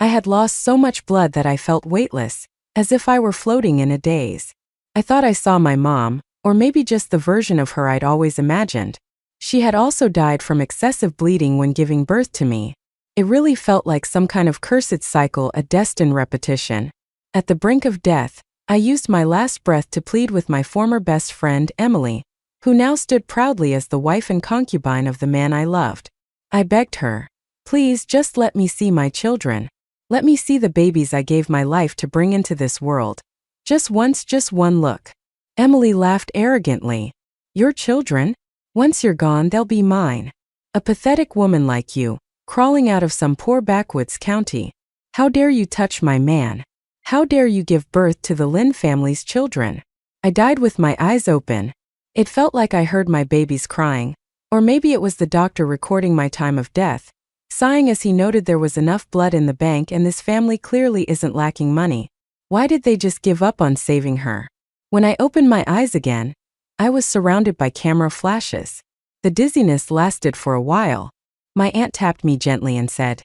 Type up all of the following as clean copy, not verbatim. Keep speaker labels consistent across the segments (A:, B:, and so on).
A: I had lost so much blood that I felt weightless, as if I were floating in a daze. I thought I saw my mom, or maybe just the version of her I'd always imagined. She had also died from excessive bleeding when giving birth to me. It really felt like some kind of cursed cycle, a destined repetition. At the brink of death, I used my last breath to plead with my former best friend, Emily, who now stood proudly as the wife and concubine of the man I loved. I begged her, "Please just let me see my children. Let me see the babies I gave my life to bring into this world. Just once, just one look." Emily laughed arrogantly. "Your children? Once you're gone, they'll be mine. A pathetic woman like you, crawling out of some poor backwoods county. How dare you touch my man? How dare you give birth to the Lynn family's children?" I died with my eyes open. It felt like I heard my babies crying, or maybe it was the doctor recording my time of death, sighing as he noted there was enough blood in the bank and this family clearly isn't lacking money. Why did they just give up on saving her? When I opened my eyes again, I was surrounded by camera flashes. The dizziness lasted for a while. My aunt tapped me gently and said,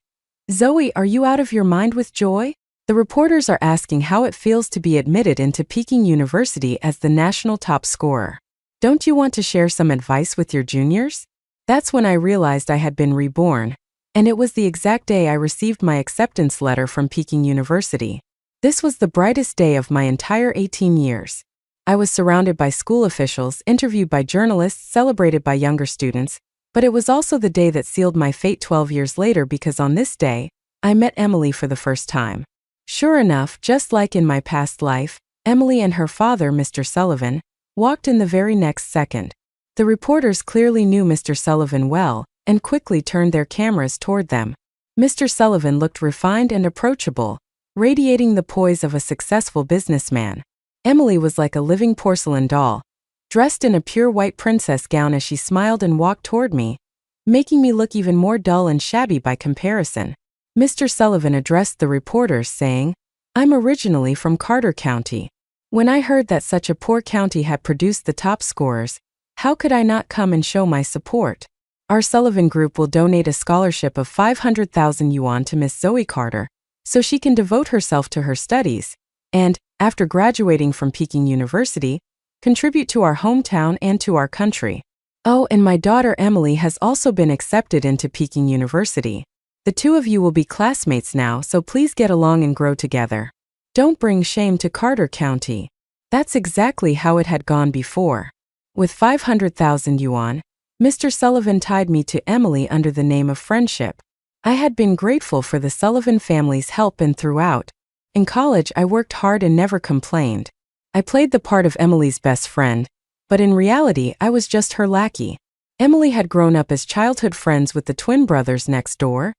A: "Zoe, are you out of your mind with joy? The reporters are asking how it feels to be admitted into Peking University as the national top scorer. Don't you want to share some advice with your juniors?" That's when I realized I had been reborn, and it was the exact day I received my acceptance letter from Peking University. This was the brightest day of my entire 18 years. I was surrounded by school officials, interviewed by journalists, celebrated by younger students, but it was also the day that sealed my fate 12 years later because on this day, I met Emily for the first time. Sure enough, just like in my past life, Emily and her father, Mr. Sullivan, walked in the very next second. The reporters clearly knew Mr. Sullivan well and quickly turned their cameras toward them. Mr. Sullivan looked refined and approachable, radiating the poise of a successful businessman. Emily was like a living porcelain doll, dressed in a pure white princess gown as she smiled and walked toward me, making me look even more dull and shabby by comparison. Mr. Sullivan addressed the reporters saying, "I'm originally from Carter County. When I heard that such a poor county had produced the top scorers, how could I not come and show my support? Our Sullivan Group will donate a scholarship of 500,000 yuan to Miss Zoe Carter, so she can devote herself to her studies, and, after graduating from Peking University, contribute to our hometown and to our country. Oh, and my daughter Emily has also been accepted into Peking University. The two of you will be classmates now, so please get along and grow together. Don't bring shame to Carter County." That's exactly how it had gone before. With 500,000 yuan, Mr. Sullivan tied me to Emily under the name of friendship. I had been grateful for the Sullivan family's help and throughout. In college, I worked hard and never complained. I played the part of Emily's best friend, but in reality, I was just her lackey. Emily had grown up as childhood friends with the twin brothers next door,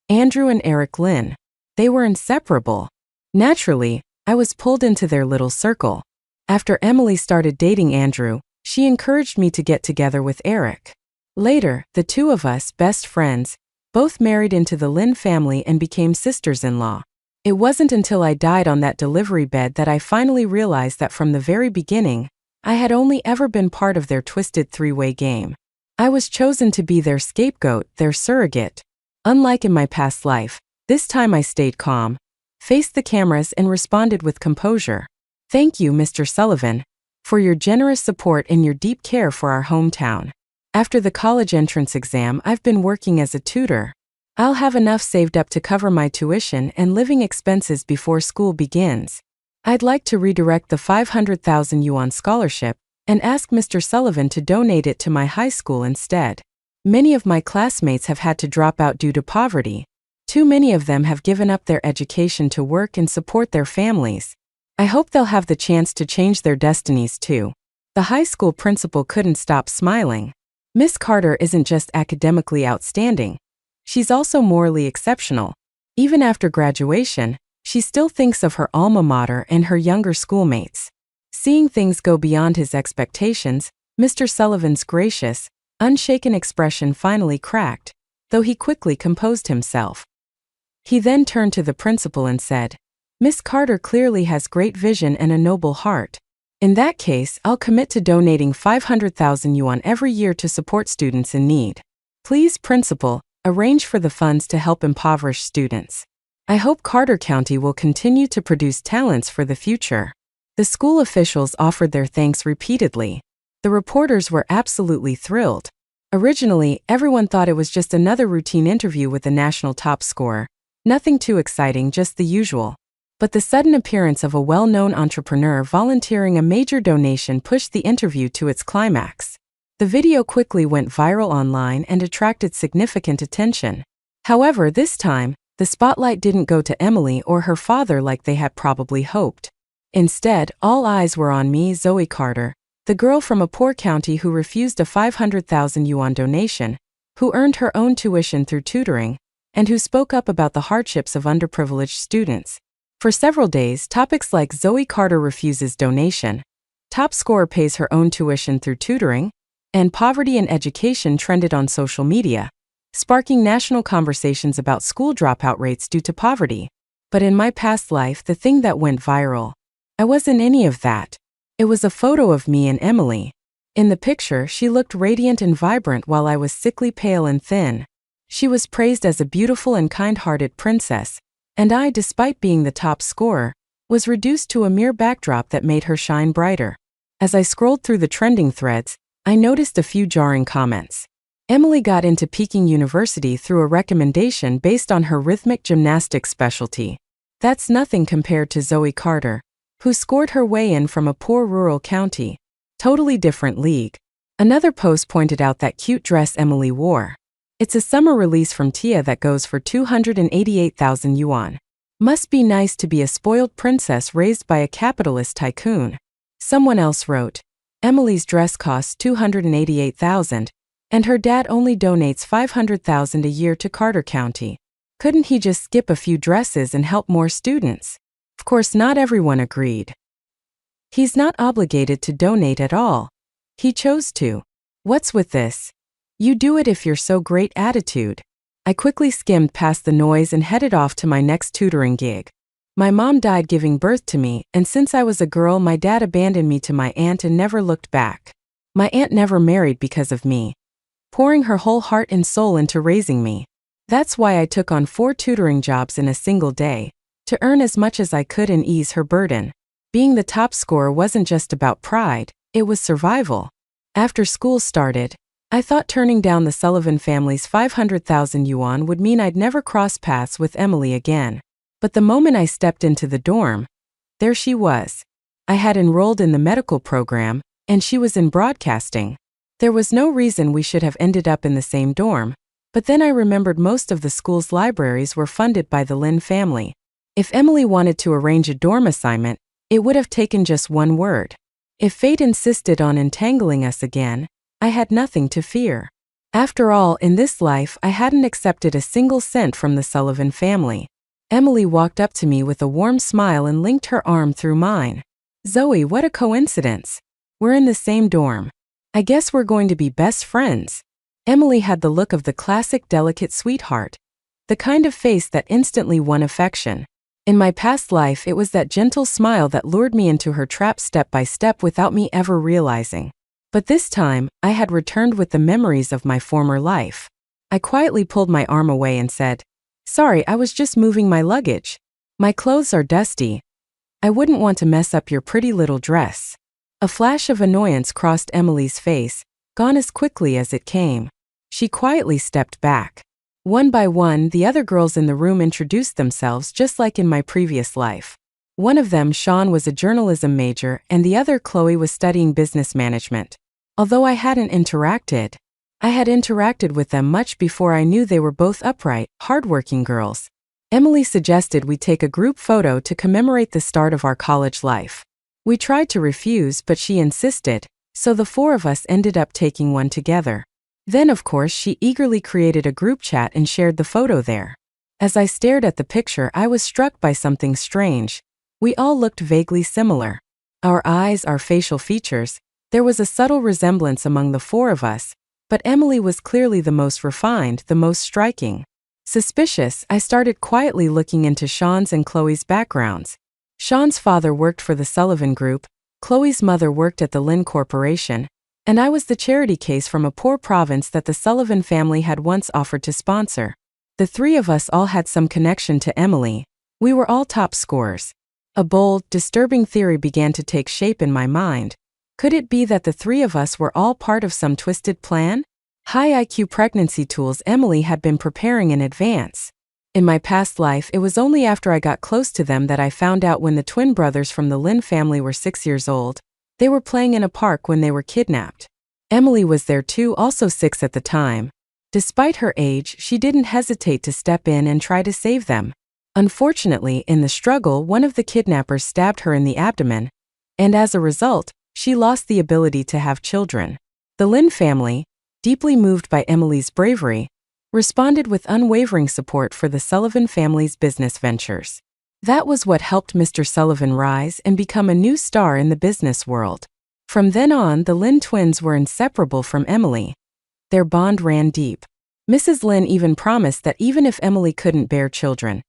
A: Andrew and Eric Lynn. They were inseparable. Naturally, I was pulled into their little circle. After Emily started dating Andrew, she encouraged me to get together with Eric. Later, the two of us, best friends, both married into the Lynn family and became sisters-in-law. It wasn't until I died on that delivery bed that I finally realized that from the very beginning, I had only ever been part of their twisted three-way game. I was chosen to be their scapegoat, their surrogate. Unlike in my past life, this time I stayed calm, faced the cameras and responded with composure. "Thank you, Mr. Sullivan, for your generous support and your deep care for our hometown. After the college entrance exam, I've been working as a tutor. I'll have enough saved up to cover my tuition and living expenses before school begins. I'd like to redirect the 500,000 yuan scholarship and ask Mr. Sullivan to donate it to my high school instead. Many of my classmates have had to drop out due to poverty. Too many of them have given up their education to work and support their families. I hope they'll have the chance to change their destinies too." The high school principal couldn't stop smiling. Miss Carter isn't just academically outstanding. She's also morally exceptional. Even after graduation, she still thinks of her alma mater and her younger schoolmates. Seeing things go beyond his expectations, Mr. Sullivan's gracious, unshaken expression finally cracked, though he quickly composed himself. He then turned to the principal and said, "Miss Carter clearly has great vision and a noble heart. In that case, I'll commit to donating 500,000 yuan every year to support students in need. Please, principal, arrange for the funds to help impoverished students." I hope Carter County will continue to produce talents for the future." The school officials offered their thanks repeatedly. The reporters were absolutely thrilled. Originally, everyone thought it was just another routine interview with the national top scorer. Nothing too exciting, just the usual. But the sudden appearance of a well-known entrepreneur volunteering a major donation pushed the interview to its climax. The video quickly went viral online and attracted significant attention. However, this time, the spotlight didn't go to Emily or her father like they had probably hoped. Instead, all eyes were on me, Zoe Carter, the girl from a poor county who refused a 500,000 yuan donation, who earned her own tuition through tutoring, and who spoke up about the hardships of underprivileged students. For several days, topics like Zoe Carter refuses donation, top scorer pays her own tuition through tutoring, and poverty in education trended on social media, sparking national conversations about school dropout rates due to poverty. But in my past life, the thing that went viral, I wasn't any of that. It was a photo of me and Emily. In the picture, she looked radiant and vibrant while I was sickly pale and thin. She was praised as a beautiful and kind-hearted princess, and I, despite being the top scorer, was reduced to a mere backdrop that made her shine brighter. As I scrolled through the trending threads, I noticed a few jarring comments. Emily got into Peking University through a recommendation based on her rhythmic gymnastics specialty. That's nothing compared to Zoe Carter, who scored her way in from a poor rural county. Totally different league. Another post pointed out that cute dress Emily wore. It's a summer release from Tia that goes for 288,000 yuan. Must be nice to be a spoiled princess raised by a capitalist tycoon. Someone else wrote, Emily's dress costs 288,000, and her dad only donates 500,000 a year to Carter County. Couldn't he just skip a few dresses and help more students? Of course, not everyone agreed. He's not obligated to donate at all. He chose to. What's with this? You do it if you're so great attitude. I quickly skimmed past the noise and headed off to my next tutoring gig. My mom died giving birth to me, and since I was a girl, my dad abandoned me to my aunt and never looked back. My aunt never married because of me, pouring her whole heart and soul into raising me. That's why I took on 4 tutoring jobs in a single day, to earn as much as I could and ease her burden. Being the top scorer wasn't just about pride, it was survival. After school started, I thought turning down the Sullivan family's 500,000 yuan would mean I'd never cross paths with Emily again. But the moment I stepped into the dorm, there she was. I had enrolled in the medical program, and she was in broadcasting. There was no reason we should have ended up in the same dorm, but then I remembered most of the school's libraries were funded by the Lin family. If Emily wanted to arrange a dorm assignment, it would have taken just one word. If fate insisted on entangling us again, I had nothing to fear. After all, in this life, I hadn't accepted a single cent from the Sullivan family. Emily walked up to me with a warm smile and linked her arm through mine. Zoe, what a coincidence. We're in the same dorm. I guess we're going to be best friends. Emily had the look of the classic delicate sweetheart, the kind of face that instantly won affection. In my past life, it was that gentle smile that lured me into her trap step by step without me ever realizing. But this time, I had returned with the memories of my former life. I quietly pulled my arm away and said, Sorry, I was just moving my luggage. My clothes are dusty. I wouldn't want to mess up your pretty little dress. A flash of annoyance crossed Emily's face, gone as quickly as it came. She quietly stepped back. One by one, the other girls in the room introduced themselves just like in my previous life. One of them, Sean, was a journalism major, and the other, Chloe, was studying business management. Although I had interacted with them much before I knew they were both upright, hardworking girls. Emily suggested we take a group photo to commemorate the start of our college life. We tried to refuse, but she insisted, so the 4 of us ended up taking one together. Then, of course, she eagerly created a group chat and shared the photo there. As I stared at the picture, I was struck by something strange. We all looked vaguely similar. Our eyes, our facial features, there was a subtle resemblance among the 4 of us, but Emily was clearly the most refined, the most striking. Suspicious, I started quietly looking into Sean's and Chloe's backgrounds. Sean's father worked for the Sullivan Group, Chloe's mother worked at the Lin Corporation, and I was the charity case from a poor province that the Sullivan family had once offered to sponsor. The three of us all had some connection to Emily. We were all top scorers. A bold, disturbing theory began to take shape in my mind. Could it be that the three of us were all part of some twisted plan? High IQ pregnancy tools Emily had been preparing in advance. In my past life, it was only after I got close to them that I found out when the twin brothers from the Lin family were 6 years old. They were playing in a park when they were kidnapped. Emily was there too, also 6 at the time. Despite her age, she didn't hesitate to step in and try to save them. Unfortunately, in the struggle, one of the kidnappers stabbed her in the abdomen, and as a result, she lost the ability to have children. The Lin family, deeply moved by Emily's bravery, responded with unwavering support for the Sullivan family's business ventures. That was what helped Mr. Sullivan rise and become a new star in the business world. From then on, the Lin twins were inseparable from Emily. Their bond ran deep. Mrs. Lin even promised that even if Emily couldn't bear children,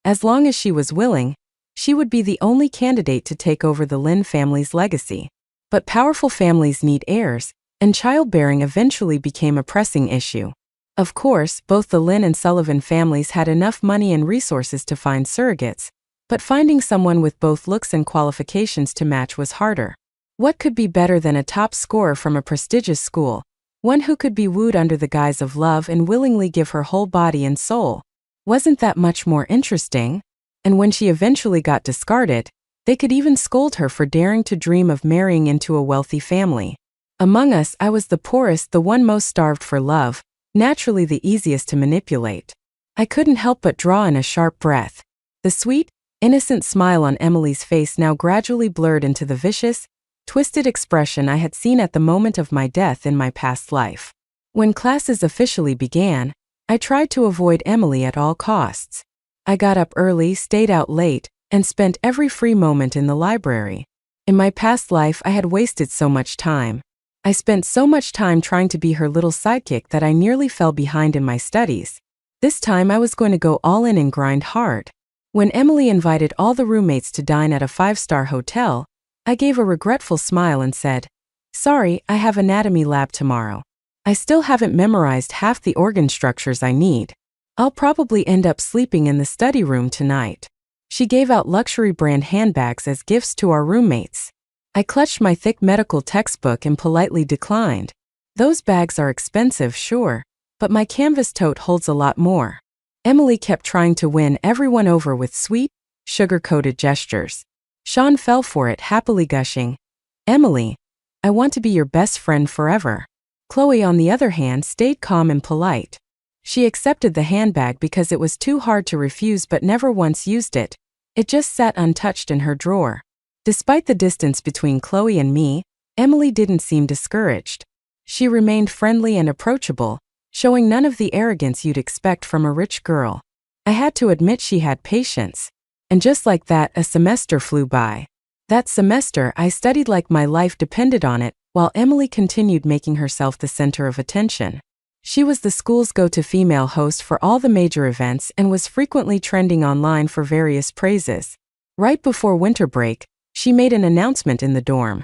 A: as long as she was willing, she would be the only candidate to take over the Lin family's legacy. But powerful families need heirs, and childbearing eventually became a pressing issue. Of course, both the Lin and Sullivan families had enough money and resources to find surrogates, but finding someone with both looks and qualifications to match was harder. What could be better than a top scorer from a prestigious school? One who could be wooed under the guise of love and willingly give her whole body and soul. Wasn't that much more interesting? And when she eventually got discarded, they could even scold her for daring to dream of marrying into a wealthy family. Among us, I was the poorest, the one most starved for love, naturally the easiest to manipulate. I couldn't help but draw in a sharp breath. The sweet, innocent smile on Emily's face now gradually blurred into the vicious, twisted expression I had seen at the moment of my death in my past life. When classes officially began, I tried to avoid Emily at all costs. I got up early, stayed out late, and spent every free moment in the library. In my past life, I had wasted so much time. I spent so much time trying to be her little sidekick that I nearly fell behind in my studies. This time I was going to go all in and grind hard. When Emily invited all the roommates to dine at a 5-star hotel, I gave a regretful smile and said, "Sorry, I have anatomy lab tomorrow. I still haven't memorized half the organ structures I need. I'll probably end up sleeping in the study room tonight." She gave out luxury brand handbags as gifts to our roommates. I clutched my thick medical textbook and politely declined. Those bags are expensive, sure, but my canvas tote holds a lot more. Emily kept trying to win everyone over with sweet, sugar-coated gestures. Sean fell for it, happily gushing, "Emily, I want to be your best friend forever." Chloe, on the other hand, stayed calm and polite. She accepted the handbag because it was too hard to refuse but never once used it. It just sat untouched in her drawer. Despite the distance between Chloe and me, Emily didn't seem discouraged. She remained friendly and approachable, showing none of the arrogance you'd expect from a rich girl. I had to admit she had patience. And just like that, a semester flew by. That semester, I studied like my life depended on it, while Emily continued making herself the center of attention. She was the school's go-to female host for all the major events and was frequently trending online for various praises. Right before winter break, she made an announcement in the dorm.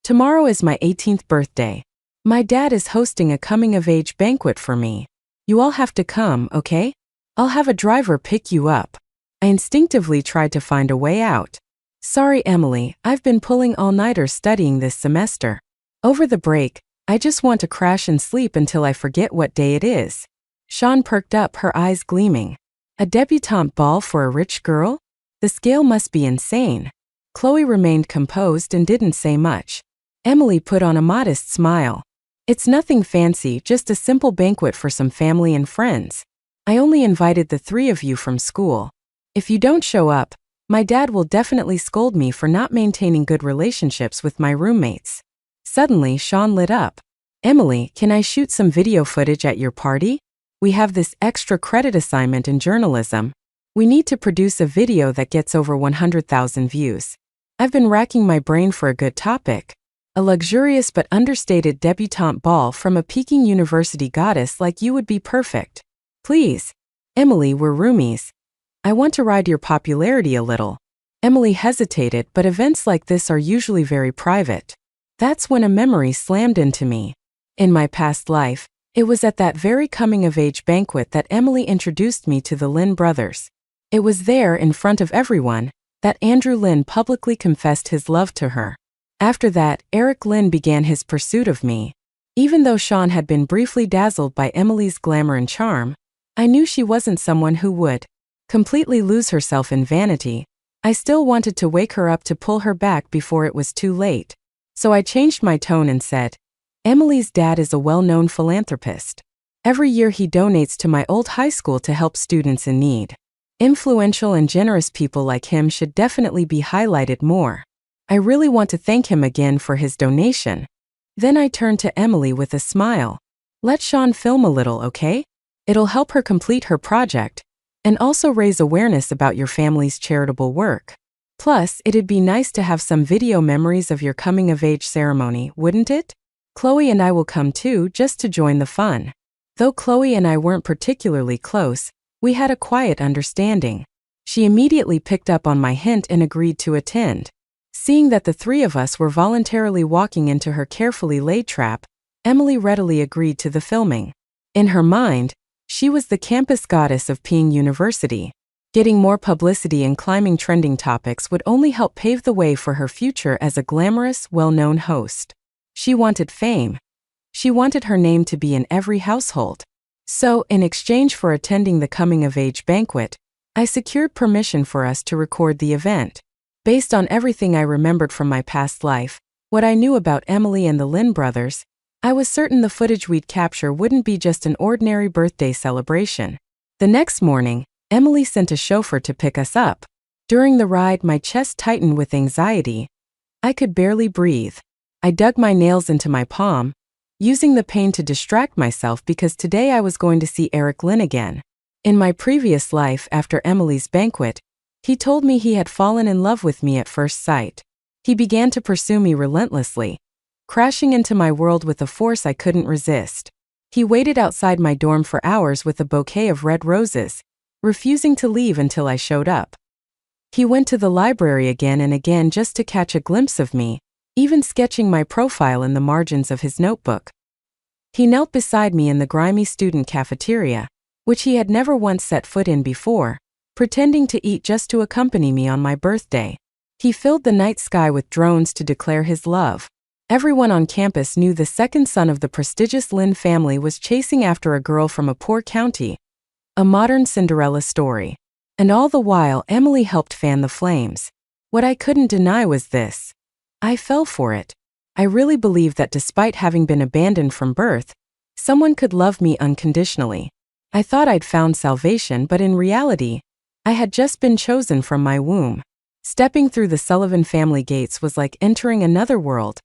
A: "Tomorrow is my 18th birthday. My dad is hosting a coming-of-age banquet for me. You all have to come, okay? I'll have a driver pick you up." I instinctively tried to find a way out. "Sorry, Emily, I've been pulling all-nighters studying this semester. Over the break, I just want to crash and sleep until I forget what day it is." Sean perked up, her eyes gleaming. A debutante ball for a rich girl? The scale must be insane. Chloe remained composed and didn't say much. Emily put on a modest smile. "It's nothing fancy, just a simple banquet for some family and friends. I only invited the 3 of you from school. If you don't show up, my dad will definitely scold me for not maintaining good relationships with my roommates." Suddenly, Sean lit up. "Emily, can I shoot some video footage at your party? We have this extra credit assignment in journalism. We need to produce a video that gets over 100,000 views. I've been racking my brain for a good topic. A luxurious but understated debutante ball from a Peking University goddess like you would be perfect. Please. Emily, we're roomies. I want to ride your popularity a little." Emily hesitated, but events like this are usually very private. That's when a memory slammed into me. In my past life, It was at that very coming-of-age banquet that Emily introduced me to the Lynn brothers. It was there, in front of everyone, that Andrew Lynn publicly confessed his love to her. After that, Eric Lynn began his pursuit of me. Even though Sean had been briefly dazzled by Emily's glamour and charm, I knew she wasn't someone who would completely lose herself in vanity. I still wanted to wake her up to pull her back before it was too late. So I changed my tone and said, Emily's dad is a well-known philanthropist. Every year he donates to my old high school to help students in need. Influential and generous people like him should definitely be highlighted more. I really want to thank him again for his donation. Then I turned to Emily with a smile. Let Sean film a little, okay? It'll help her complete her project, and also raise awareness about your family's charitable work. Plus, it'd be nice to have some video memories of your coming-of-age ceremony, wouldn't it? Chloe and I will come too, just to join the fun. Though Chloe and I weren't particularly close, we had a quiet understanding. She immediately picked up on my hint and agreed to attend. Seeing that the three of us were voluntarily walking into her carefully laid trap, Emily readily agreed to the filming. In her mind, she was the campus goddess of Peking University. Getting more publicity and climbing trending topics would only help pave the way for her future as a glamorous, well-known host. She wanted fame. She wanted her name to be in every household. So, in exchange for attending the coming-of-age banquet, I secured permission for us to record the event. Based on everything I remembered from my past life, what I knew about Emily and the Lynn brothers, I was certain the footage we'd capture wouldn't be just an ordinary birthday celebration. The next morning, Emily sent a chauffeur to pick us up. During the ride, my chest tightened with anxiety. I could barely breathe. I dug my nails into my palm, using the pain to distract myself because today I was going to see Eric Lynn again. In my previous life after Emily's banquet, he told me he had fallen in love with me at first sight. He began to pursue me relentlessly, crashing into my world with a force I couldn't resist. He waited outside my dorm for hours with a bouquet of red roses, refusing to leave until I showed up. He went to the library again and again just to catch a glimpse of me, even sketching my profile in the margins of his notebook. He knelt beside me in the grimy student cafeteria, which he had never once set foot in before, pretending to eat just to accompany me on my birthday. He filled the night sky with drones to declare his love. Everyone on campus knew the second son of the prestigious Lynn family was chasing after a girl from a poor county, a modern Cinderella story. And all the while, Emily helped fan the flames. What I couldn't deny was this. I fell for it. I really believed that despite having been abandoned from birth, someone could love me unconditionally. I thought I'd found salvation, but in reality, I had just been chosen from my womb. Stepping through the Sullivan family gates was like entering another world.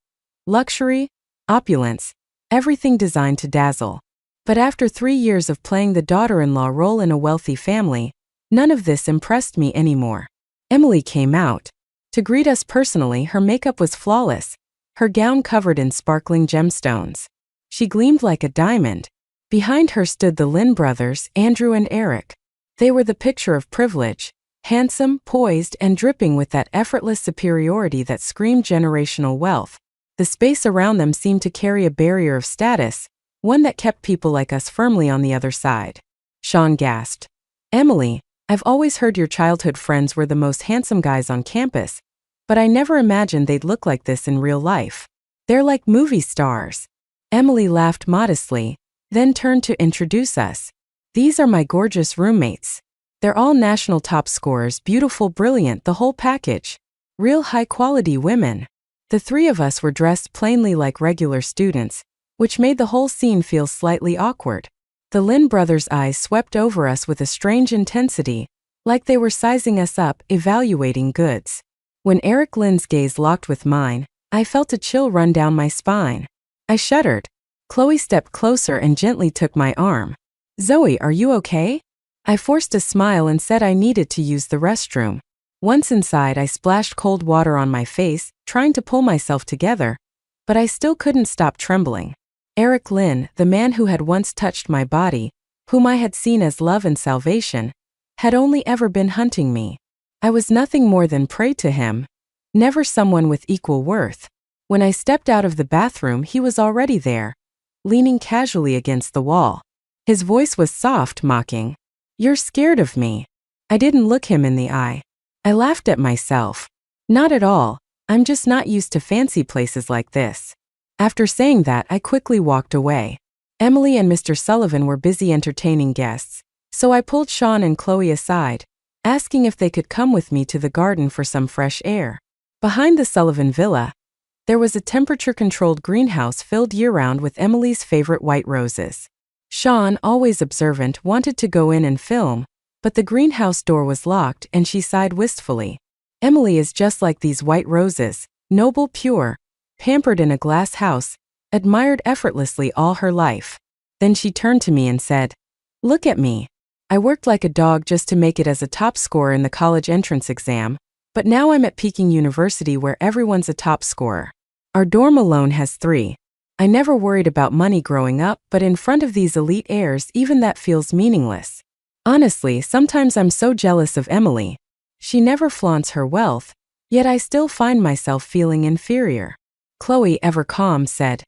A: Luxury, opulence, everything designed to dazzle. But after 3 years of playing the daughter-in-law role in a wealthy family, none of this impressed me anymore. Emily came out. To greet us personally, her makeup was flawless, her gown covered in sparkling gemstones. She gleamed like a diamond. Behind her stood the Lynn brothers, Andrew and Eric. They were the picture of privilege, handsome, poised, and dripping with that effortless superiority that screamed generational wealth. The space around them seemed to carry a barrier of status, one that kept people like us firmly on the other side. Sean gasped. Emily, I've always heard your childhood friends were the most handsome guys on campus, but I never imagined they'd look like this in real life. They're like movie stars. Emily laughed modestly, then turned to introduce us. These are my gorgeous roommates. They're all national top scorers, beautiful, brilliant, the whole package. Real high-quality women. The three of us were dressed plainly like regular students, which made the whole scene feel slightly awkward. The Lynn brothers' eyes swept over us with a strange intensity, like they were sizing us up, evaluating goods. When Eric Lynn's gaze locked with mine, I felt a chill run down my spine. I shuddered. Chloe stepped closer and gently took my arm. Zoe, are you okay? I forced a smile and said I needed to use the restroom. Once inside, I splashed cold water on my face, trying to pull myself together, but I still couldn't stop trembling. Eric Lynn, the man who had once touched my body, whom I had seen as love and salvation, had only ever been hunting me. I was nothing more than prey to him, never someone with equal worth. When I stepped out of the bathroom, he was already there, leaning casually against the wall. His voice was soft, mocking. "You're scared of me." I didn't look him in the eye. I laughed at myself. "Not at all. I'm just not used to fancy places like this." After saying that, I quickly walked away. Emily and Mr. Sullivan were busy entertaining guests, so I pulled Sean and Chloe aside, asking if they could come with me to the garden for some fresh air. Behind the Sullivan villa, there was a temperature-controlled greenhouse filled year-round with Emily's favorite white roses. Sean, always observant, wanted to go in and film, but the greenhouse door was locked and she sighed wistfully. "Emily is just like these white roses, noble, pure, pampered in a glass house, admired effortlessly all her life." Then she turned to me and said, "Look at me. I worked like a dog just to make it as a top scorer in the college entrance exam, but now I'm at Peking University where everyone's a top scorer. Our dorm alone has 3. I never worried about money growing up, but in front of these elite heirs, even that feels meaningless. Honestly, sometimes I'm so jealous of Emily. She never flaunts her wealth, yet I still find myself feeling inferior." Chloe, ever calm, said,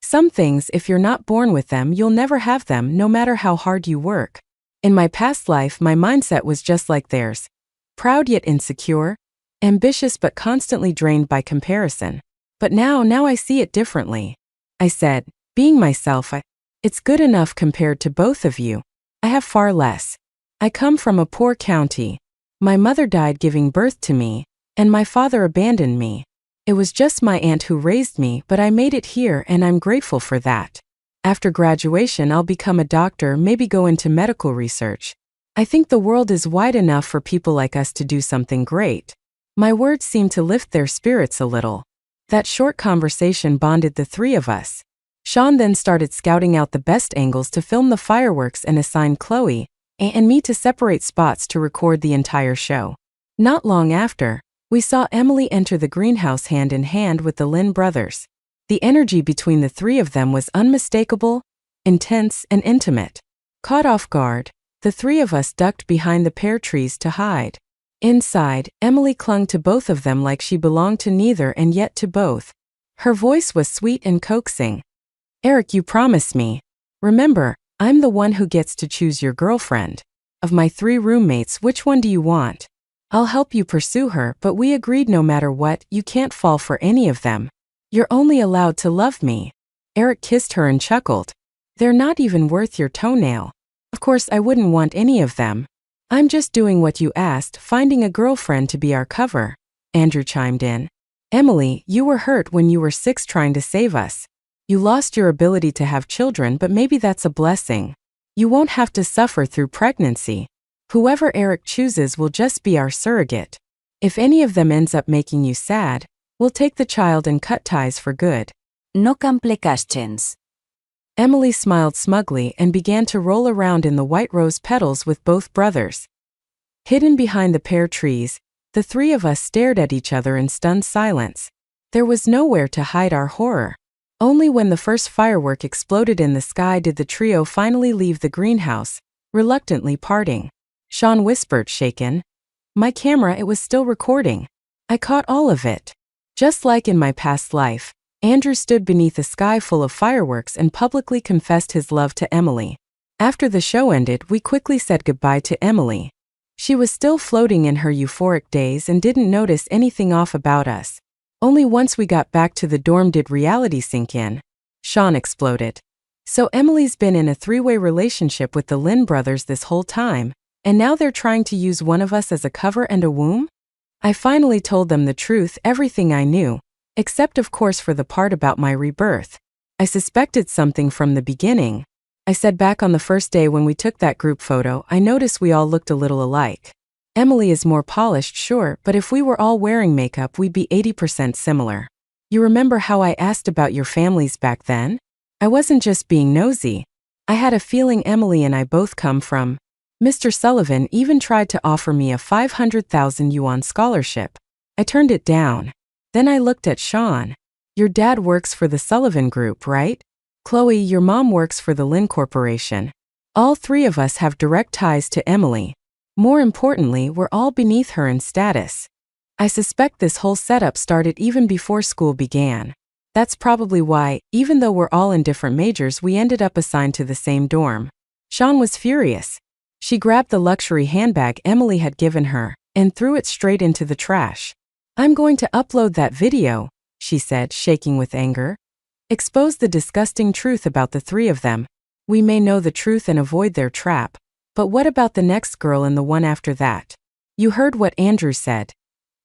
A: "Some things, if you're not born with them, you'll never have them, no matter how hard you work. In my past life, my mindset was just like theirs. Proud yet insecure, ambitious but constantly drained by comparison. But now I see it differently." I said, "Being myself, it's good enough compared to both of you. I have far less. I come from a poor county. My mother died giving birth to me, and my father abandoned me. It was just my aunt who raised me, but I made it here and I'm grateful for that. After graduation, I'll become a doctor, maybe go into medical research. I think the world is wide enough for people like us to do something great." My words seemed to lift their spirits a little. That short conversation bonded the 3 of us. Sean then started scouting out the best angles to film the fireworks and assigned Chloe and me to separate spots to record the entire show. Not long after, we saw Emily enter the greenhouse hand in hand with the Lin brothers. The energy between the 3 of them was unmistakable, intense, and intimate. Caught off guard, the 3 of us ducked behind the pear trees to hide. Inside, Emily clung to both of them like she belonged to neither and yet to both. Her voice was sweet and coaxing. "Eric, you promised me. Remember, I'm the one who gets to choose your girlfriend. Of my 3 roommates, which one do you want? I'll help you pursue her, but we agreed no matter what, you can't fall for any of them. You're only allowed to love me." Eric kissed her and chuckled. "They're not even worth your toenail. Of course I wouldn't want any of them. I'm just doing what you asked, finding a girlfriend to be our cover." Andrew chimed in. "Emily, you were hurt when you were 6 trying to save us. You lost your ability to have children, but maybe that's a blessing. You won't have to suffer through pregnancy. Whoever Eric chooses will just be our surrogate. If any of them ends up making you sad, we'll take the child and cut ties for good."
B: No complications.
A: Emily smiled smugly and began to roll around in the white rose petals with both brothers. Hidden behind the pear trees, the 3 of us stared at each other in stunned silence. There was nowhere to hide our horror. Only when the first firework exploded in the sky did the trio finally leave the greenhouse, reluctantly parting. Sean whispered, shaken, "My camera, it was still recording. I caught all of it." Just like in my past life, Andrew stood beneath a sky full of fireworks and publicly confessed his love to Emily. After the show ended, we quickly said goodbye to Emily. She was still floating in her euphoric daze and didn't notice anything off about us. Only once we got back to the dorm did reality sink in. Sean exploded. "So Emily's been in a 3-way relationship with the Lin brothers this whole time, and now they're trying to use one of us as a cover and a womb?" I finally told them the truth, everything I knew, except of course for the part about my rebirth. I suspected something from the beginning. I said back on the first day when we took that group photo, I noticed we all looked a little alike. Emily is more polished, sure, but if we were all wearing makeup, we'd be 80% similar. You remember how I asked about your families back then? I wasn't just being nosy. I had a feeling Emily and I both come from. Mr. Sullivan even tried to offer me a 500,000 yuan scholarship. I turned it down. Then I looked at Sean. Your dad works for the Sullivan Group, right? Chloe, your mom works for the Lin Corporation. All 3 of us have direct ties to Emily. More importantly, we're all beneath her in status. I suspect this whole setup started even before school began. That's probably why, even though we're all in different majors, we ended up assigned to the same dorm. Sean was furious. She grabbed the luxury handbag Emily had given her and threw it straight into the trash. I'm going to upload that video, she said, shaking with anger. Expose the disgusting truth about the three of them. We may know the truth and avoid their trap, but what about the next girl and the one after that? You heard what Andrew said.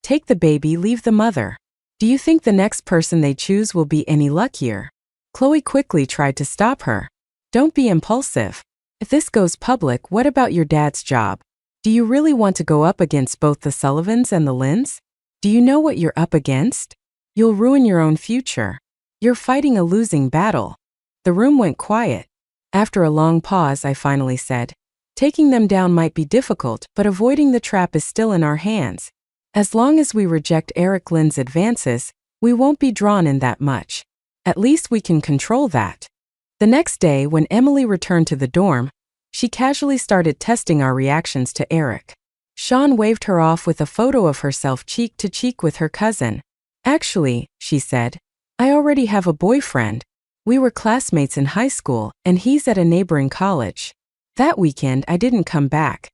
A: Take the baby, leave the mother. Do you think the next person they choose will be any luckier? Chloe quickly tried to stop her. Don't be impulsive. If this goes public, what about your dad's job? Do you really want to go up against both the Sullivans and the Lynns? Do you know what you're up against? You'll ruin your own future. You're fighting a losing battle. The room went quiet. After a long pause, I finally said, taking them down might be difficult, but avoiding the trap is still in our hands. As long as we reject Eric Lynn's advances, we won't be drawn in that much. At least we can control that. The next day, when Emily returned to the dorm, she casually started testing our reactions to Eric. Sean waved her off with a photo of herself cheek to cheek with her cousin. Actually, she said, I already have a boyfriend. We were classmates in high school, and he's at a neighboring college. That weekend, I didn't come back.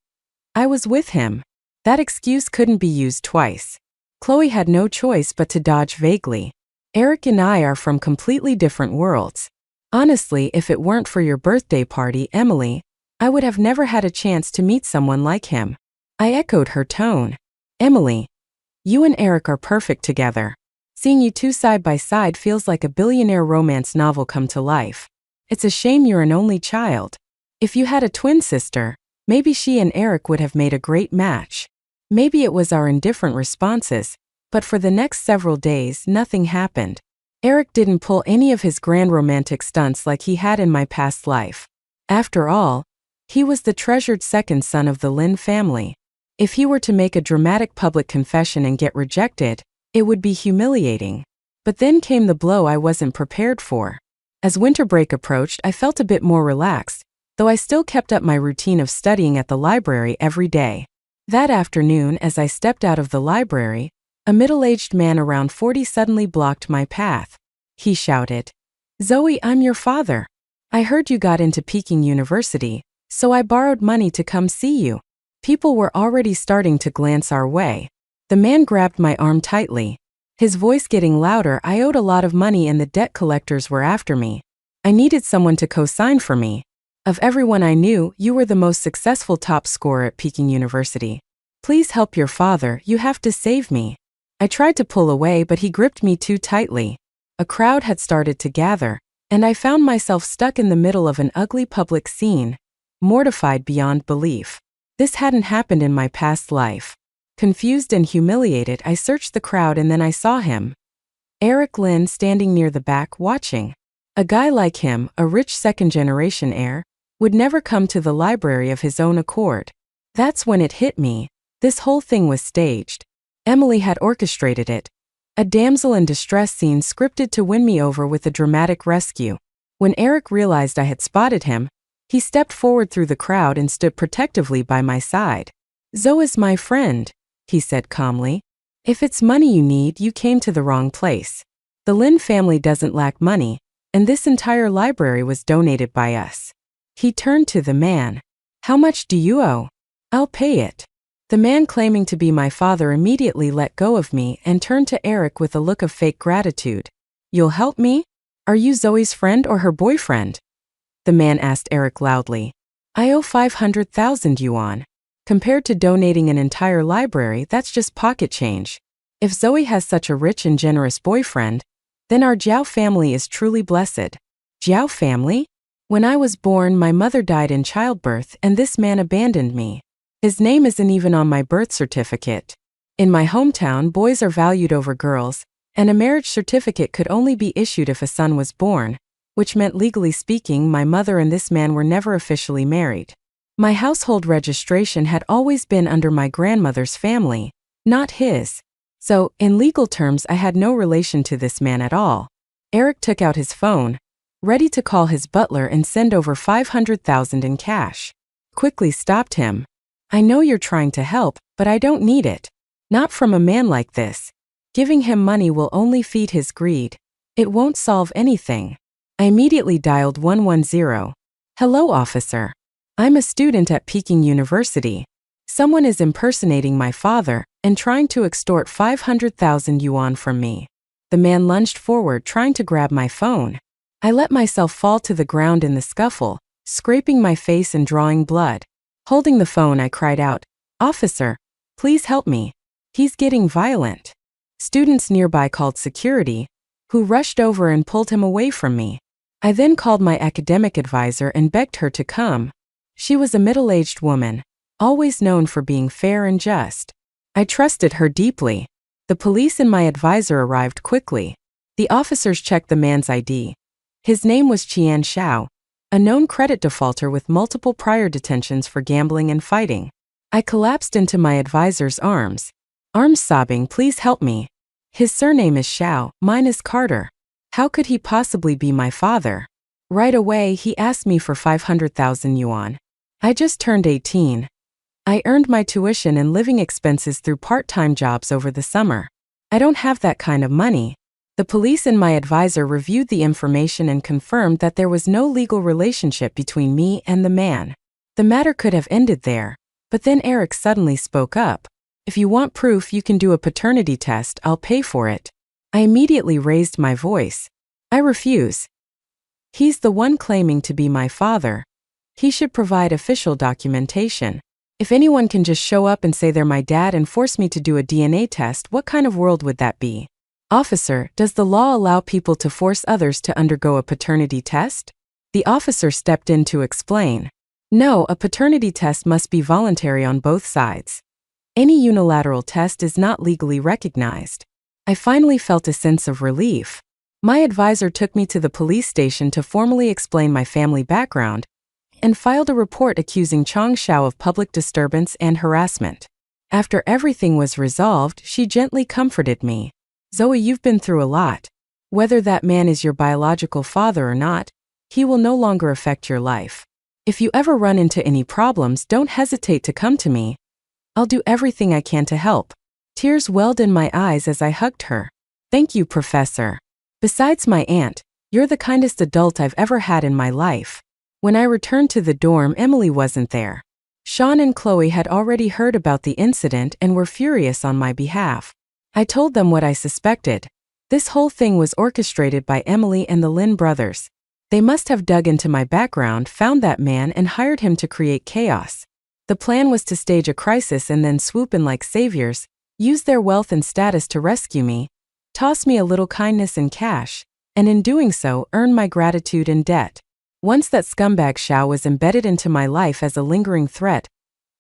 A: I was with him. That excuse couldn't be used twice. Chloe had no choice but to dodge vaguely. Eric and I are from completely different worlds. Honestly, if it weren't for your birthday party, Emily, I would have never had a chance to meet someone like him. I echoed her tone. Emily, you and Eric are perfect together. Seeing you two side by side feels like a billionaire romance novel come to life. It's a shame you're an only child. If you had a twin sister, maybe she and Eric would have made a great match. Maybe it was our indifferent responses, but for the next several days, nothing happened. Eric didn't pull any of his grand romantic stunts like he had in my past life. After all, he was the treasured second son of the Lynn family. If he were to make a dramatic public confession and get rejected, it would be humiliating. But then came the blow I wasn't prepared for. As winter break approached, I felt a bit more relaxed, though I still kept up my routine of studying at the library every day. That afternoon, as I stepped out of the library, a middle-aged man around 40 suddenly blocked my path. He shouted, Zoe, I'm your father. I heard you got into Peking University, so I borrowed money to come see you. People were already starting to glance our way. The man grabbed my arm tightly. His voice getting louder. I owed a lot of money and the debt collectors were after me. I needed someone to co-sign for me. Of everyone I knew, you were the most successful top scorer at Peking University. Please help your father, you have to save me. I tried to pull away, but he gripped me too tightly. A crowd had started to gather, and I found myself stuck in the middle of an ugly public scene, mortified beyond belief. This hadn't happened in my past life. Confused and humiliated, I searched the crowd and then I saw him. Eric Lynn standing near the back, watching. A guy like him, a rich second-generation heir, would never come to the library of his own accord. That's when it hit me. This whole thing was staged. Emily had orchestrated it. A damsel in distress scene scripted to win me over with a dramatic rescue. When Eric realized I had spotted him, he stepped forward through the crowd and stood protectively by my side. Zoe's my friend, he said calmly. If it's money you need, you came to the wrong place. The Lynn family doesn't lack money, and this entire library was donated by us. He turned to the man. How much do you owe? I'll pay it. The man claiming to be my father immediately let go of me and turned to Eric with a look of fake gratitude. You'll help me? Are you Zoe's friend or her boyfriend? The man asked Eric loudly. I owe 500,000 yuan. Compared to donating an entire library, that's just pocket change. If Zoe has such a rich and generous boyfriend, then our Jiao family is truly blessed. Jiao family? When I was born, my mother died in childbirth and this man abandoned me. His name isn't even on my birth certificate. In my hometown, boys are valued over girls, and a marriage certificate could only be issued if a son was born, which meant legally speaking, my mother and this man were never officially married. My household registration had always been under my grandmother's family, not his. So, in legal terms, I had no relation to this man at all. Eric took out his phone, ready to call his butler and send over 500,000 in cash. Quickly stopped him. I know you're trying to help, but I don't need it. Not from a man like this. Giving him money will only feed his greed. It won't solve anything. I immediately dialed 110. Hello, officer. I'm a student at Peking University. Someone is impersonating my father and trying to extort 500,000 yuan from me. The man lunged forward, trying to grab my phone. I let myself fall to the ground in the scuffle, scraping my face and drawing blood. Holding the phone, I cried out, "Officer, please help me. He's getting violent." Students nearby called security, who rushed over and pulled him away from me. I then called my academic advisor and begged her to come. She was a middle-aged woman, always known for being fair and just. I trusted her deeply. The police and my advisor arrived quickly. The officers checked the man's ID. His name was Qian Xiao, a known credit defaulter with multiple prior detentions for gambling and fighting. I collapsed into my advisor's arms, sobbing, "Please help me. His surname is Xiao, mine is Carter. How could he possibly be my father?" Right away, he asked me for 500,000 yuan. I just turned 18. I earned my tuition and living expenses through part-time jobs over the summer. I don't have that kind of money. The police and my advisor reviewed the information and confirmed that there was no legal relationship between me and the man. The matter could have ended there, but then Eric suddenly spoke up. "If you want proof, you can do a paternity test, I'll pay for it." I immediately raised my voice. "I refuse. He's the one claiming to be my father. He should provide official documentation. If anyone can just show up and say they're my dad and force me to do a DNA test, what kind of world would that be?" "Officer, does the law allow people to force others to undergo a paternity test?" The officer stepped in to explain. "No, a paternity test must be voluntary on both sides. Any unilateral test is not legally recognized." I finally felt a sense of relief. My advisor took me to the police station to formally explain my family background and filed a report accusing Chang Xiao of public disturbance and harassment. After everything was resolved, she gently comforted me. "Zoe, you've been through a lot. Whether that man is your biological father or not, he will no longer affect your life. If you ever run into any problems, don't hesitate to come to me. I'll do everything I can to help." Tears welled in my eyes as I hugged her. "Thank you, Professor. Besides my aunt, you're the kindest adult I've ever had in my life." When I returned to the dorm, Emily wasn't there. Sean and Chloe had already heard about the incident and were furious on my behalf. I told them what I suspected. This whole thing was orchestrated by Emily and the Lin brothers. They must have dug into my background, found that man, and hired him to create chaos. The plan was to stage a crisis and then swoop in like saviors, use their wealth and status to rescue me, toss me a little kindness and cash, and in doing so, earn my gratitude and debt. Once that scumbag Xiao was embedded into my life as a lingering threat,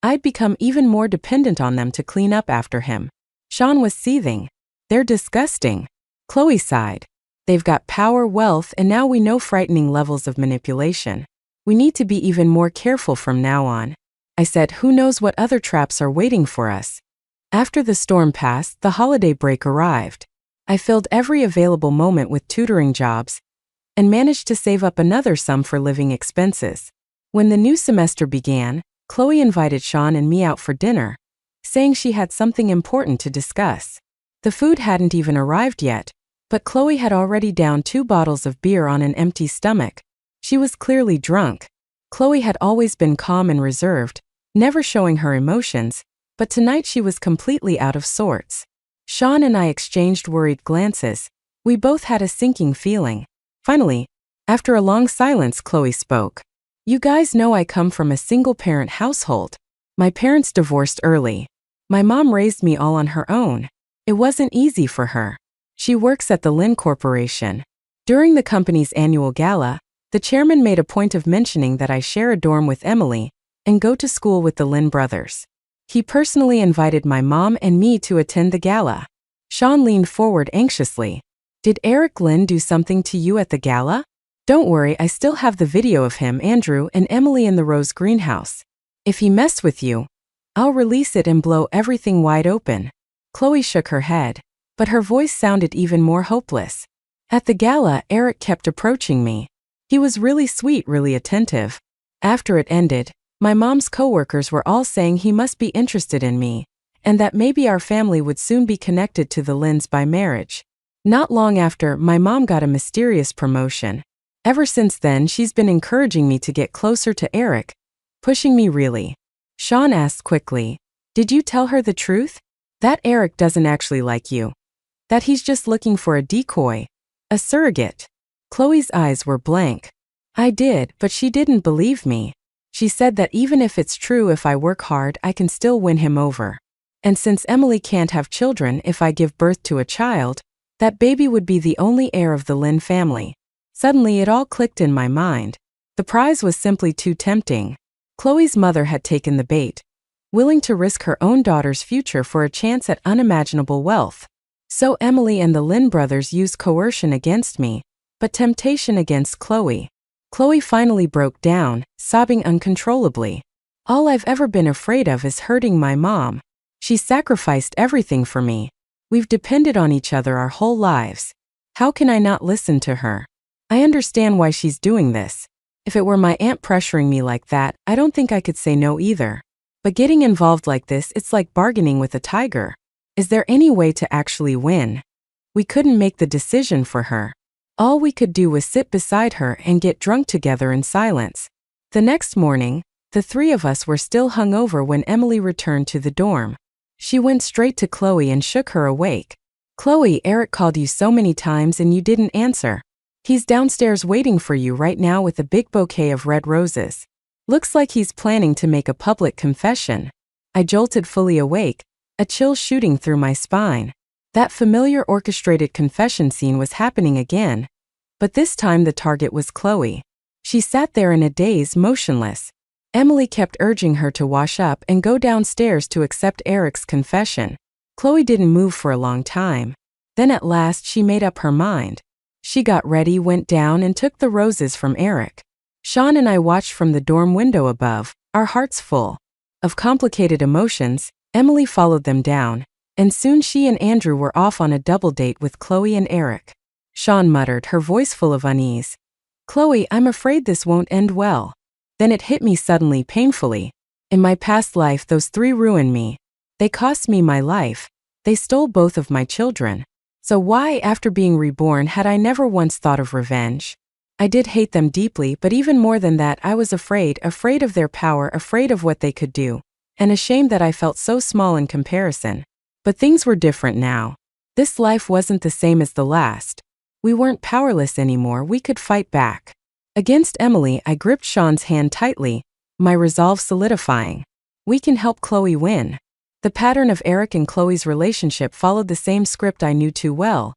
A: I'd become even more dependent on them to clean up after him. Sean was seething. "They're disgusting." Chloe sighed. "They've got power, wealth, and now we know frightening levels of manipulation. We need to be even more careful from now on." I said, "Who knows what other traps are waiting for us?" After the storm passed, the holiday break arrived. I filled every available moment with tutoring jobs and managed to save up another sum for living expenses. When the new semester began, Chloe invited Sean and me out for dinner, saying she had something important to discuss. The food hadn't even arrived yet, but Chloe had already downed 2 bottles of beer on an empty stomach. She was clearly drunk. Chloe had always been calm and reserved, never showing her emotions, but tonight she was completely out of sorts. Sean and I exchanged worried glances. We both had a sinking feeling. Finally, after a long silence, Chloe spoke. "You guys know I come from a single-parent household. My parents divorced early. My mom raised me all on her own. It wasn't easy for her. She works at the Lin Corporation. During the company's annual gala, the chairman made a point of mentioning that I share a dorm with Emily and go to school with the Lin brothers. He personally invited my mom and me to attend the gala." Sean leaned forward anxiously. "Did Eric Lin do something to you at the gala?" "Don't worry, I still have the video of him, Andrew, and Emily in the rose greenhouse. If he messed with you, I'll release it and blow everything wide open." Chloe shook her head, but her voice sounded even more hopeless. "At the gala, Eric kept approaching me. He was really sweet, really attentive. After it ended, my mom's coworkers were all saying he must be interested in me, and that maybe our family would soon be connected to the Lins by marriage. Not long after, my mom got a mysterious promotion. Ever since then, she's been encouraging me to get closer to Eric, pushing me really. Sean asked quickly, "Did you tell her the truth? That Eric doesn't actually like you. That he's just looking for a decoy, a surrogate?" Chloe's eyes were blank. I did, but she didn't believe me. She said that even if it's true, if I work hard, I can still win him over. And since Emily can't have children, if I give birth to a child, that baby would be the only heir of the Lynn family. Suddenly it all clicked in my mind. The prize was simply too tempting. Chloe's mother had taken the bait, willing to risk her own daughter's future for a chance at unimaginable wealth. So Emily and the Lynn brothers used coercion against me, but temptation against Chloe. Chloe finally broke down, sobbing uncontrollably. "All I've ever been afraid of is hurting my mom. She sacrificed everything for me. We've depended on each other our whole lives. How can I not listen to her? I understand why she's doing this. If it were my aunt pressuring me like that, I don't think I could say no either. But getting involved like this, it's like bargaining with a tiger. Is there any way to actually win?" We couldn't make the decision for her. All we could do was sit beside her and get drunk together in silence. The next morning, the three of us were still hungover when Emily returned to the dorm. She went straight to Chloe and shook her awake. "Chloe, Eric called you so many times and you didn't answer. He's downstairs waiting for you right now with a big bouquet of red roses. Looks like he's planning to make a public confession." I jolted fully awake, a chill shooting through my spine. That familiar orchestrated confession scene was happening again. But this time the target was Chloe. She sat there in a daze, motionless. Emily kept urging her to wash up and go downstairs to accept Eric's confession. Chloe didn't move for a long time. Then at last she made up her mind. She got ready, went down, and took the roses from Eric. Sean and I watched from the dorm window above, our hearts full of complicated emotions. Emily followed them down, and soon she and Andrew were off on a double date with Chloe and Eric. Sean muttered, her voice full of unease, "Chloe, I'm afraid this won't end well." Then it hit me suddenly, painfully. In my past life, those three ruined me. They cost me my life. They stole both of my children. So why, after being reborn, had I never once thought of revenge? I did hate them deeply, but even more than that, I was afraid of their power, afraid of what they could do, and ashamed that I felt so small in comparison. But things were different now. This life wasn't the same as the last. We weren't powerless anymore, we could fight back. Against Emily, I gripped Sean's hand tightly, my resolve solidifying. We can help Chloe win. The pattern of Eric and Chloe's relationship followed the same script I knew too well.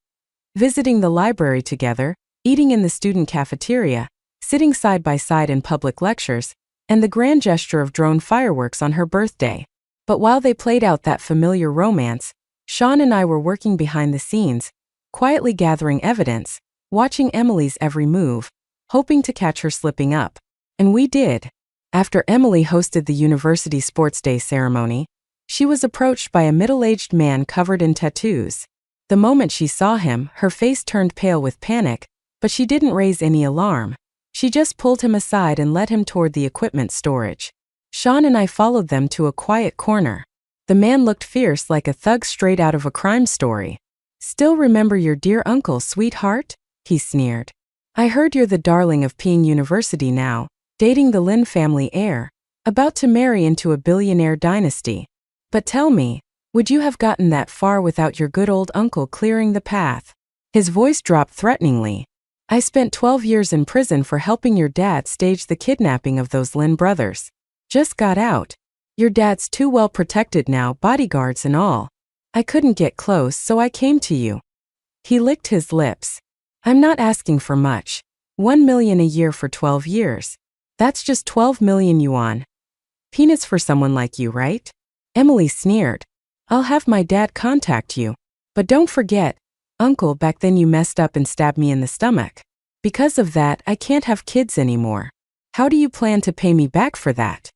A: Visiting the library together, eating in the student cafeteria, sitting side by side in public lectures, and the grand gesture of drone fireworks on her birthday. But while they played out that familiar romance, Sean and I were working behind the scenes, quietly gathering evidence, watching Emily's every move, hoping to catch her slipping up. And we did. After Emily hosted the university sports day ceremony, she was approached by a middle-aged man covered in tattoos. The moment she saw him, her face turned pale with panic, but she didn't raise any alarm. She just pulled him aside and led him toward the equipment storage. Sean and I followed them to a quiet corner. The man looked fierce, like a thug straight out of a crime story. "Still remember your dear uncle, sweetheart?" he sneered. "I heard you're the darling of Peking University now, dating the Lin family heir, about to marry into a billionaire dynasty. But tell me, would you have gotten that far without your good old uncle clearing the path?" His voice dropped threateningly. "I spent 12 years in prison for helping your dad stage the kidnapping of those Lin brothers. Just got out. Your dad's too well protected now, bodyguards and all. I couldn't get close, so I came to you." He licked his lips. "I'm not asking for much. 1 million a year for 12 years. That's just 12 million yuan. Peanuts for someone like you, right?" Emily sneered. "I'll have my dad contact you. But don't forget, Uncle, back then you messed up and stabbed me in the stomach. Because of that, I can't have kids anymore. How do you plan to pay me back for that?"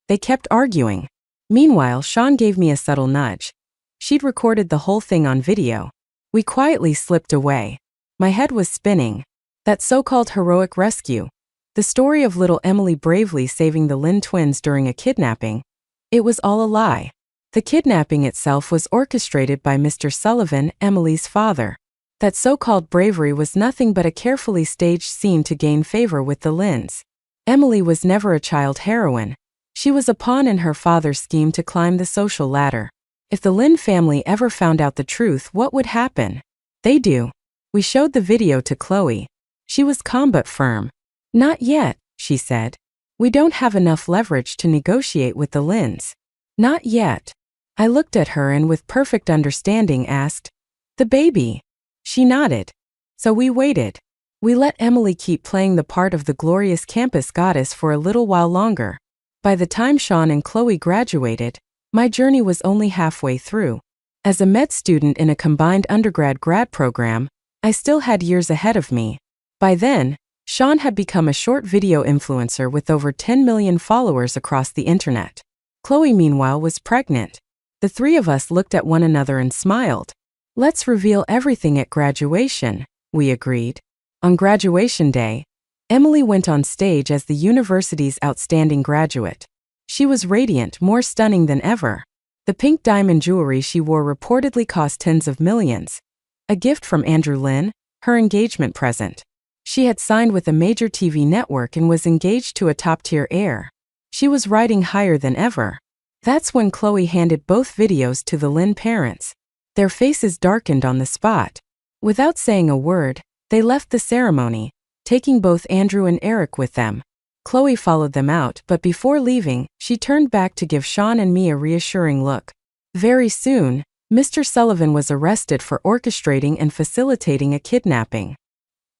A: They kept arguing. Meanwhile, Sean gave me a subtle nudge. She'd recorded the whole thing on video. We quietly slipped away. My head was spinning. That so-called heroic rescue, the story of little Emily bravely saving the Lin twins during a kidnapping, it was all a lie. The kidnapping itself was orchestrated by Mr. Sullivan, Emily's father. That so-called bravery was nothing but a carefully staged scene to gain favor with the Lins. Emily was never a child heroine. She was a pawn in her father's scheme to climb the social ladder. If the Lin family ever found out the truth, what would happen? They do. We showed the video to Chloe. She was calm but firm. Not yet, she said. We don't have enough leverage to negotiate with the Lins. Not yet. I looked at her and with perfect understanding asked, "The baby?" She nodded. So we waited. We let Emily keep playing the part of the glorious campus goddess for a little while longer. By the time Sean and Chloe graduated, my journey was only halfway through. As a med student in a combined undergrad-grad program, I still had years ahead of me. By then, Sean had become a short video influencer with over 10 million followers across the internet. Chloe, meanwhile, was pregnant. The three of us looked at one another and smiled. Let's reveal everything at graduation, we agreed. On graduation day, Emily went on stage as the university's outstanding graduate. She was radiant, more stunning than ever. The pink diamond jewelry she wore reportedly cost tens of millions. A gift from Andrew Lin, her engagement present. She had signed with a major TV network and was engaged to a top-tier heir. She was riding higher than ever. That's when Chloe handed both videos to the Lin parents. Their faces darkened on the spot. Without saying a word, they left the ceremony, taking both Andrew and Eric with them. Chloe followed them out, but before leaving, she turned back to give Sean and me a reassuring look. Very soon, Mr. Sullivan was arrested for orchestrating and facilitating a kidnapping.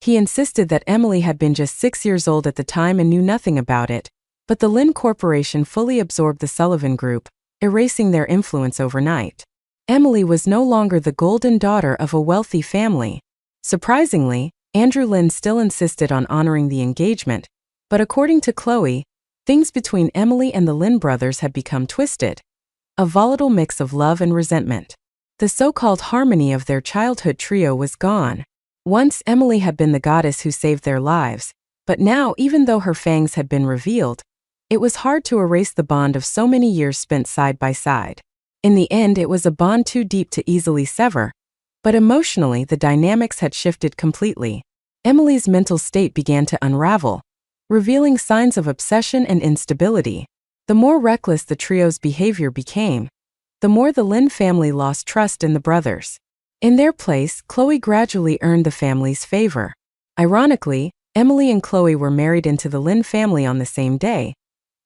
A: He insisted that Emily had been just 6 years old at the time and knew nothing about it, but the Lin Corporation fully absorbed the Sullivan Group, erasing their influence overnight. Emily was no longer the golden daughter of a wealthy family. Surprisingly, Andrew Lin still insisted on honoring the engagement, but according to Chloe, things between Emily and the Lin brothers had become twisted. A volatile mix of love and resentment. The so-called harmony of their childhood trio was gone. Once Emily had been the goddess who saved their lives, but now, even though her fangs had been revealed, it was hard to erase the bond of so many years spent side by side. In the end, it was a bond too deep to easily sever, but emotionally the dynamics had shifted completely. Emily's mental state began to unravel, revealing signs of obsession and instability. The more reckless the trio's behavior became, the more the Lin family lost trust in the brothers. In their place, Chloe gradually earned the family's favor. Ironically, Emily and Chloe were married into the Lin family on the same day,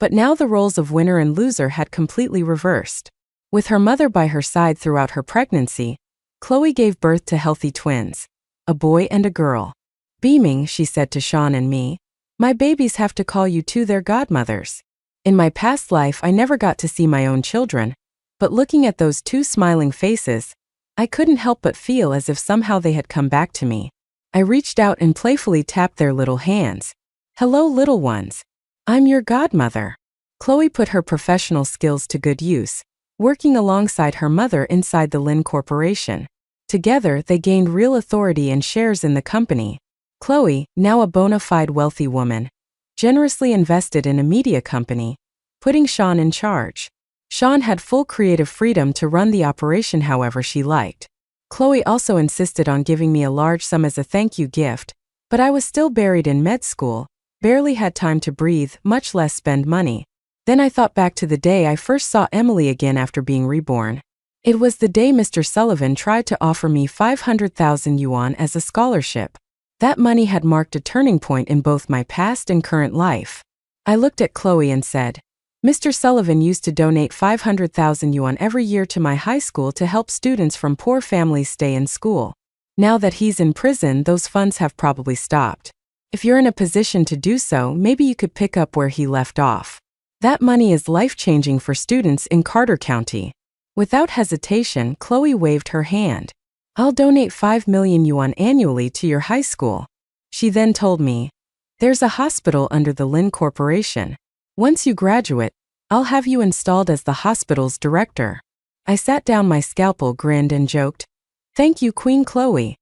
A: but now the roles of winner and loser had completely reversed. With her mother by her side throughout her pregnancy, Chloe gave birth to healthy twins, a boy and a girl. Beaming, she said to Sean and me, "My babies have to call you two their godmothers." In my past life, I never got to see my own children, but looking at those two smiling faces, I couldn't help but feel as if somehow they had come back to me. I reached out and playfully tapped their little hands. "Hello, little ones. I'm your godmother." Chloe put her professional skills to good use, working alongside her mother inside the Lin Corporation. Together, they gained real authority and shares in the company. Chloe, now a bona fide wealthy woman, generously invested in a media company, putting Sean in charge. Sean had full creative freedom to run the operation however she liked. Chloe also insisted on giving me a large sum as a thank you gift, but I was still buried in med school, barely had time to breathe, much less spend money. Then I thought back to the day I first saw Emily again after being reborn. It was the day Mr. Sullivan tried to offer me 500,000 yuan as a scholarship. That money had marked a turning point in both my past and current life. I looked at Chloe and said, "Mr. Sullivan used to donate 500,000 yuan every year to my high school to help students from poor families stay in school. Now that he's in prison, those funds have probably stopped. If you're in a position to do so, maybe you could pick up where he left off. That money is life-changing for students in Carter County." Without hesitation, Chloe waved her hand. "I'll donate 5 million yuan annually to your high school." She then told me, "There's a hospital under the Lin Corporation. Once you graduate, I'll have you installed as the hospital's director." I sat down, my scalpel, grinned and joked, "Thank you, Queen Chloe."